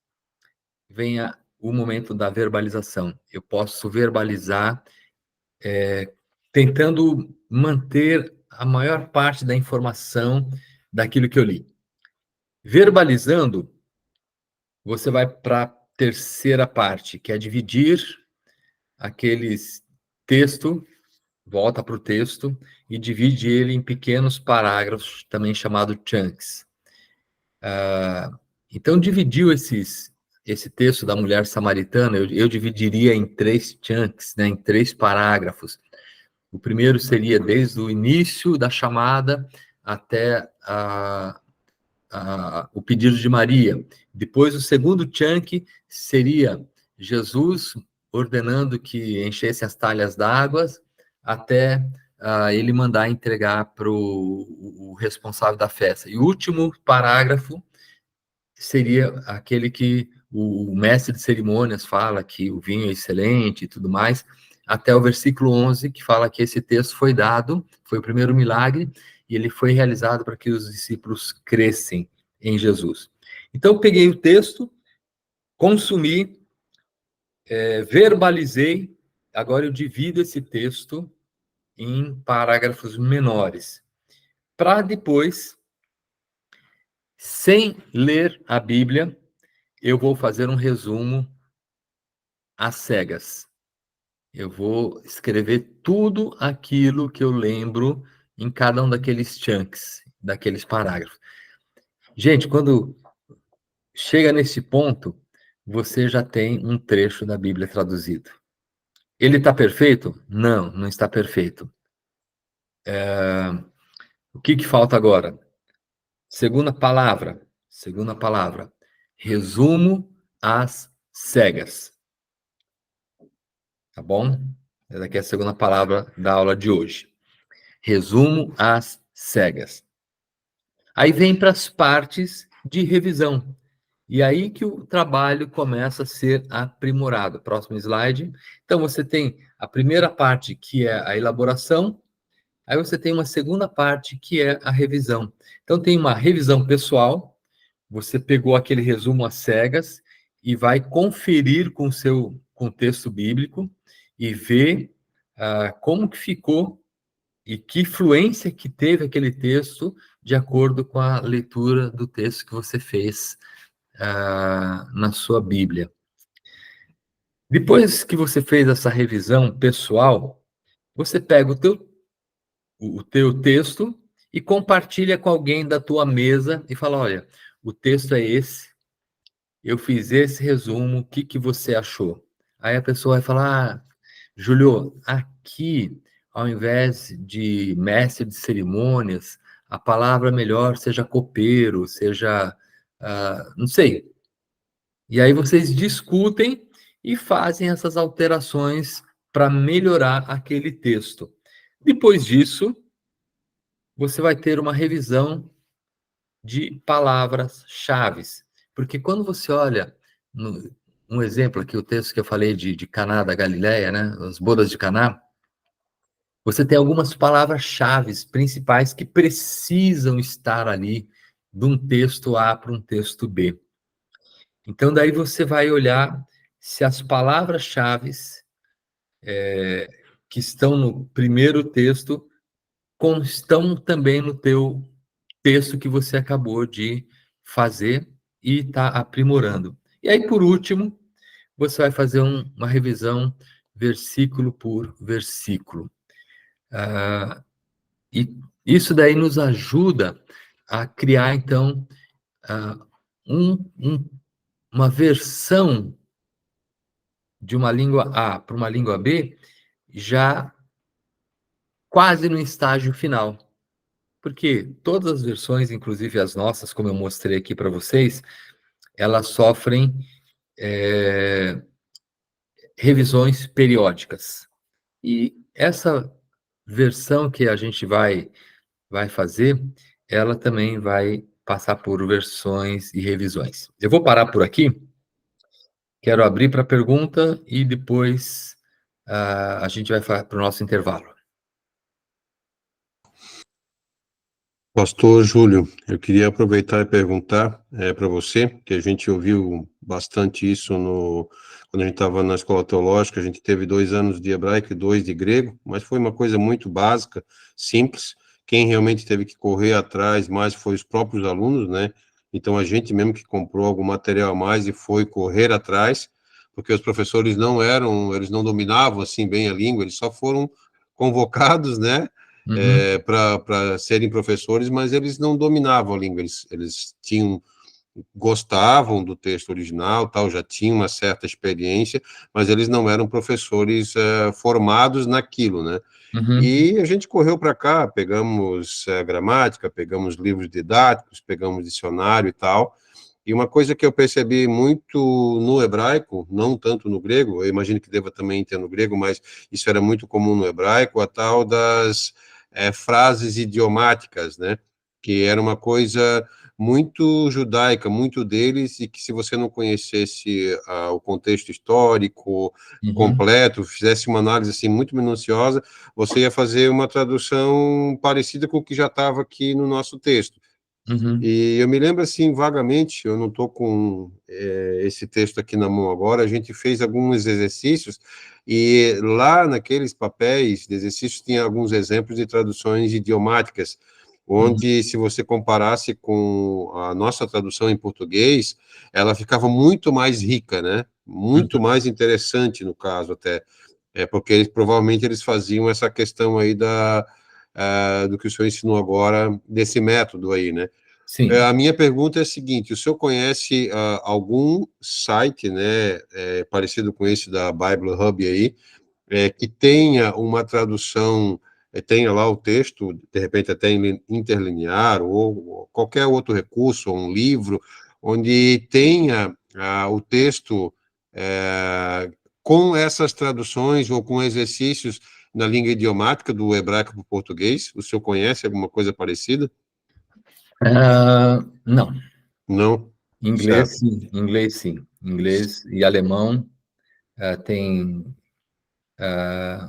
S2: vem o momento da verbalização. Eu posso verbalizar, tentando manter a maior parte da informação daquilo que eu li. Verbalizando, você vai para a terceira parte, que é dividir aqueles texto, volta para o texto e divide ele em pequenos parágrafos, também chamado chunks. Então, dividiu esse texto da mulher samaritana, eu dividiria em 3 chunks, né, em 3 parágrafos. O primeiro seria desde o início da chamada até o pedido de Maria. Depois, o segundo chunk seria Jesus ordenando que enchessem as talhas d'água até ele mandar entregar para o responsável da festa. E o último parágrafo seria aquele que o mestre de cerimônias fala que o vinho é excelente e tudo mais, até o versículo 11, que fala que esse texto foi dado, foi o primeiro milagre, e ele foi realizado para que os discípulos crescem em Jesus. Então, eu peguei o texto, consumi, verbalizei, agora eu divido esse texto em parágrafos menores, para depois, sem ler a Bíblia, eu vou fazer um resumo às cegas. Eu vou escrever tudo aquilo que eu lembro em cada um daqueles chunks, daqueles parágrafos. Gente, quando chega nesse ponto, você já tem um trecho da Bíblia traduzido. Ele está perfeito? Não, não está perfeito. O que falta agora? Segunda palavra. Resumo às cegas. Tá bom? Essa aqui é a segunda palavra da aula de hoje. Resumo às cegas. Aí vem para as partes de revisão. E aí que o trabalho começa a ser aprimorado. Próximo slide. Então, você tem a primeira parte, que é a elaboração. Aí você tem uma segunda parte, que é a revisão. Então, tem uma revisão pessoal. Você pegou aquele resumo às cegas e vai conferir com o seu contexto bíblico e ver como que ficou e que influência que teve aquele texto de acordo com a leitura do texto que você fez na sua Bíblia. Depois que você fez essa revisão pessoal, você pega o teu texto e compartilha com alguém da tua mesa e fala, olha, o texto é esse, eu fiz esse resumo, o que você achou? Aí a pessoa vai falar, Júlio, aqui, ao invés de mestre de cerimônias, a palavra melhor seja copeiro, seja, não sei. E aí vocês discutem e fazem essas alterações para melhorar aquele texto. Depois disso, você vai ter uma revisão de palavras-chave. Porque quando você olha, um exemplo aqui, o texto que eu falei de Caná da Galileia, né, as bodas de Caná, você tem algumas palavras-chave principais que precisam estar ali de um texto A para um texto B. Então, daí você vai olhar se as palavras-chave que estão no primeiro texto estão também no teu texto que você acabou de fazer e está aprimorando. E aí, por último, você vai fazer uma revisão versículo por versículo. E isso daí nos ajuda a criar, então, uma versão de uma língua A para uma língua B, já quase no estágio final. Porque todas as versões, inclusive as nossas, como eu mostrei aqui para vocês, elas sofrem revisões periódicas. E essa versão que a gente vai fazer, ela também vai passar por versões e revisões. Eu vou parar por aqui. Quero abrir para pergunta e depois a gente vai para o nosso intervalo.
S1: Pastor Júlio, eu queria aproveitar e perguntar para você, que a gente ouviu bastante isso quando a gente estava na escola teológica. A gente teve 2 anos de hebraico e 2 de grego, mas foi uma coisa muito básica, simples. Quem realmente teve que correr atrás mais foi os próprios alunos, né? Então a gente mesmo que comprou algum material a mais e foi correr atrás, porque os professores eles não dominavam assim bem a língua, eles só foram convocados, né?
S2: Uhum,
S1: Para serem professores, mas eles não dominavam a língua, eles gostavam do texto original, tal, já tinham uma certa experiência, mas eles não eram professores formados naquilo, né?
S2: uhum,
S1: E a gente correu para cá, pegamos gramática, pegamos livros didáticos, pegamos dicionário e tal. E uma coisa que eu percebi muito no hebraico, não tanto no grego, eu imagino que deva também ter no grego, mas isso era muito comum no hebraico, a tal das frases idiomáticas, né? Que era uma coisa muito judaica, muito deles, e que se você não conhecesse o contexto histórico
S2: uhum,
S1: completo, fizesse uma análise assim muito minuciosa, você ia fazer uma tradução parecida com o que já estava aqui no nosso texto.
S2: uhum,
S1: E eu me lembro assim vagamente, eu não estou com esse texto aqui na mão agora, a gente fez alguns exercícios e lá naqueles papéis de exercícios tinha alguns exemplos de traduções idiomáticas,
S2: uhum,
S1: onde se você comparasse com a nossa tradução em português, ela ficava muito mais rica, né? Muito
S2: uhum.
S1: mais interessante no caso até, porque provavelmente eles faziam essa questão aí do que o senhor ensinou agora, desse método aí, né? A
S2: Sim.
S1: minha pergunta é a seguinte: o senhor conhece algum site, né, parecido com esse da Bible Hub aí, que tenha uma tradução, tenha lá o texto, de repente até em interlinear, ou qualquer outro recurso, ou um livro, onde tenha o texto com essas traduções ou com exercícios na língua idiomática do hebraico para o português? O senhor conhece alguma coisa parecida?
S2: Não.
S1: Não?
S2: Inglês,
S1: Certo.
S2: sim. Inglês, sim. Inglês e alemão tem.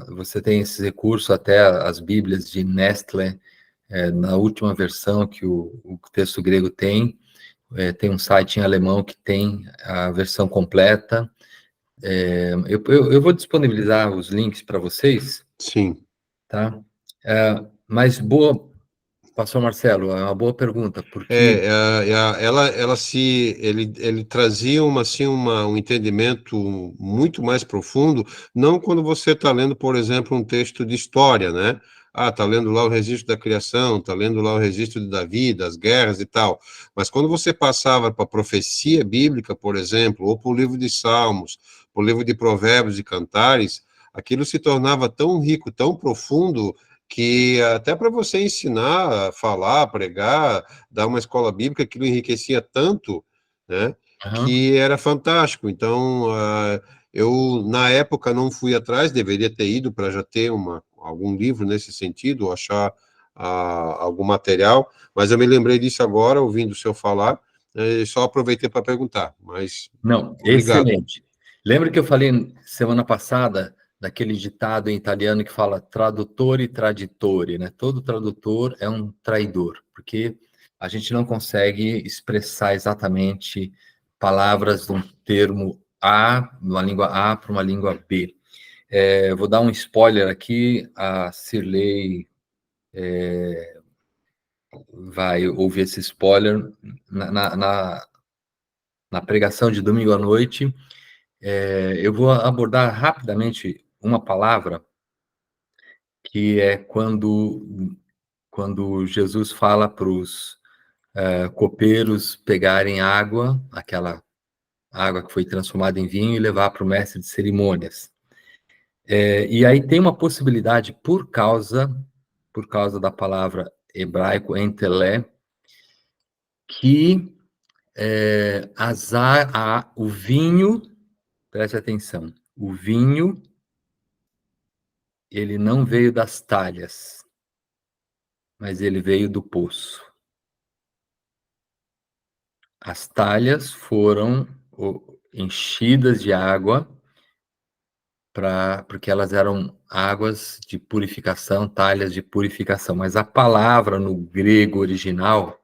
S2: Você tem esses recursos, até as Bíblias de Nestlé, na última versão que o texto grego tem. Tem um site em alemão que tem a versão completa. Eu vou disponibilizar os links para vocês,
S1: Sim.
S2: tá? Mas pastor Marcelo, é uma boa pergunta, porque.
S1: Ele trazia um entendimento muito mais profundo, não quando você está lendo, por exemplo, um texto de história, né? Ah, está lendo lá o registro da criação, está lendo lá o registro de Davi, das guerras e tal. Mas quando você passava para a profecia bíblica, por exemplo, ou para o livro de Salmos, para o livro de Provérbios e Cantares, aquilo se tornava tão rico, tão profundo, que até para você ensinar, a falar, pregar, dar uma escola bíblica, aquilo enriquecia tanto, né,
S2: Aham.
S1: que era fantástico. Então, eu, na época, não fui atrás, deveria ter ido para já ter algum livro nesse sentido, ou achar algum material, mas eu me lembrei disso agora, ouvindo o senhor falar, e só aproveitei para perguntar, mas
S2: Não,
S1: obrigado.
S2: excelente. Lembra que eu falei semana passada daquele ditado em italiano que fala tradutore traditore, né? Todo tradutor é um traidor, porque a gente não consegue expressar exatamente palavras de um termo A, de uma língua A para uma língua B. Eu vou dar um spoiler aqui, a Cirlei vai ouvir esse spoiler na pregação de domingo à noite. Eu vou abordar rapidamente uma palavra que é quando Jesus fala para os copeiros pegarem água, aquela água que foi transformada em vinho, e levar para o mestre de cerimônias. E aí tem uma possibilidade, por causa da palavra hebraico entelé, que o vinho, preste atenção, o vinho, ele não veio das talhas, mas ele veio do poço. As talhas foram enchidas de água porque elas eram águas de purificação, talhas de purificação. Mas a palavra no grego original,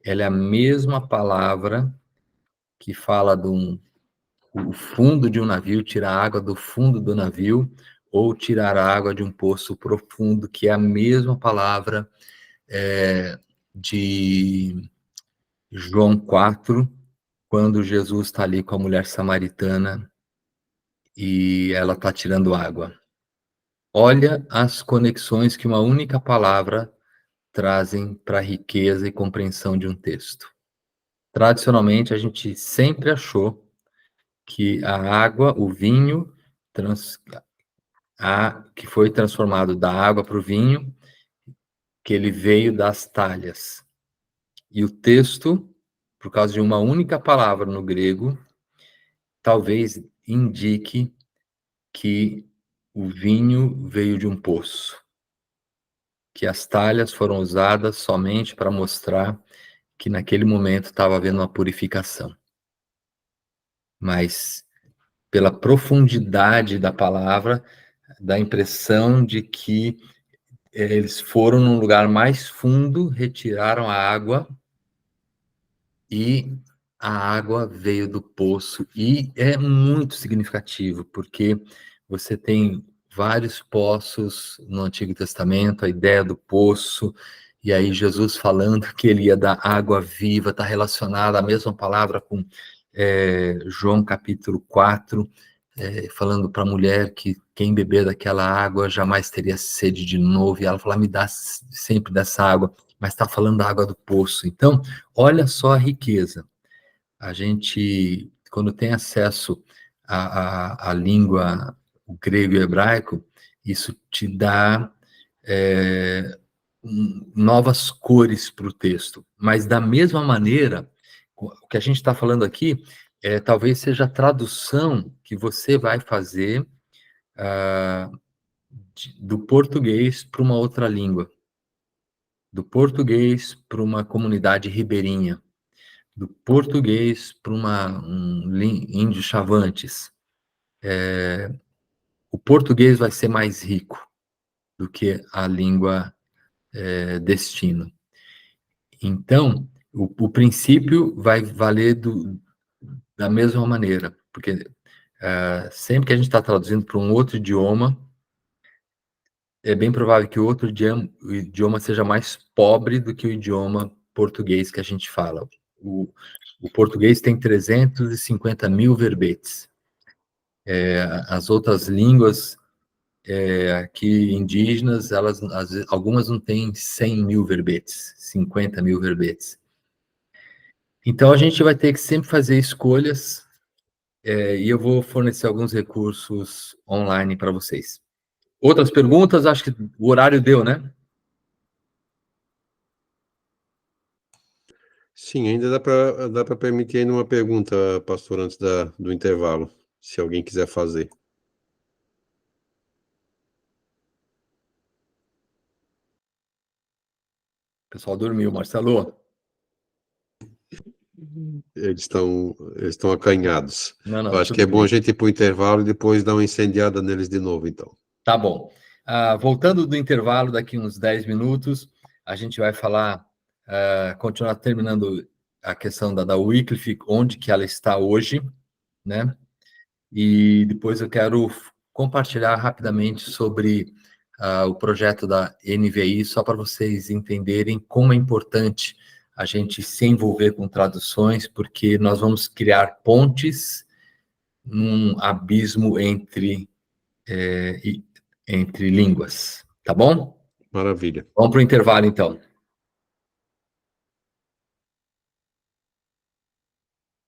S2: ela é a mesma palavra que fala o fundo de um navio, tirar água do fundo do navio, ou tirar a água de um poço profundo, que é a mesma palavra de João 4, quando Jesus está ali com a mulher samaritana e ela está tirando água. Olha as conexões que uma única palavra trazem para a riqueza e compreensão de um texto. Tradicionalmente, a gente sempre achou que a água, o vinho, que foi transformado da água para o vinho, que ele veio das talhas. E o texto, por causa de uma única palavra no grego, talvez indique que o vinho veio de um poço, que as talhas foram usadas somente para mostrar que naquele momento estava havendo uma purificação. Mas, pela profundidade da palavra, dá a impressão de que eles foram num lugar mais fundo, retiraram a água, e a água veio do poço. E é muito significativo, porque você tem vários poços no Antigo Testamento, a ideia do poço, e aí Jesus falando que ele ia dar água viva, está relacionada à mesma palavra com João capítulo 4, falando para a mulher que quem beber daquela água jamais teria sede de novo, e ela fala, me dá sempre dessa água, mas está falando da água do poço. Então, olha só a riqueza. A gente, quando tem acesso à língua, o grego e o hebraico, isso te dá novas cores para o texto. Mas, da mesma maneira, o que a gente está falando aqui, talvez seja a tradução que você vai fazer do português para uma outra língua, do português para uma comunidade ribeirinha, do português para índio Chavantes. O português vai ser mais rico do que a língua destino. Então, o princípio vai valer da mesma maneira, porque sempre que a gente está traduzindo para um outro idioma, é bem provável que o outro idioma seja mais pobre do que o idioma português que a gente fala. O português tem 350 mil verbetes. As outras línguas aqui indígenas, algumas não têm 100 mil verbetes, 50 mil verbetes. Então, a gente vai ter que sempre fazer escolhas, e eu vou fornecer alguns recursos online para vocês. Outras perguntas? Acho que o horário deu, né?
S1: Sim, ainda dá para permitir ainda uma pergunta, pastor, antes do intervalo, se alguém quiser fazer.
S2: O pessoal dormiu, Marcelo.
S1: Eles estão acanhados.
S2: Não,
S1: Eu acho que é bom a gente ir para o intervalo e depois dar uma incendiada neles de novo, então.
S2: Tá bom. Voltando do intervalo, daqui uns 10 minutos, a gente vai falar, continuar terminando a questão da Wycliffe, onde que ela está hoje, né? E depois eu quero compartilhar rapidamente sobre o projeto da NVI, só para vocês entenderem como é importante a gente se envolver com traduções, porque nós vamos criar pontes num abismo entre línguas, tá bom?
S1: Maravilha.
S2: Vamos para o intervalo, então.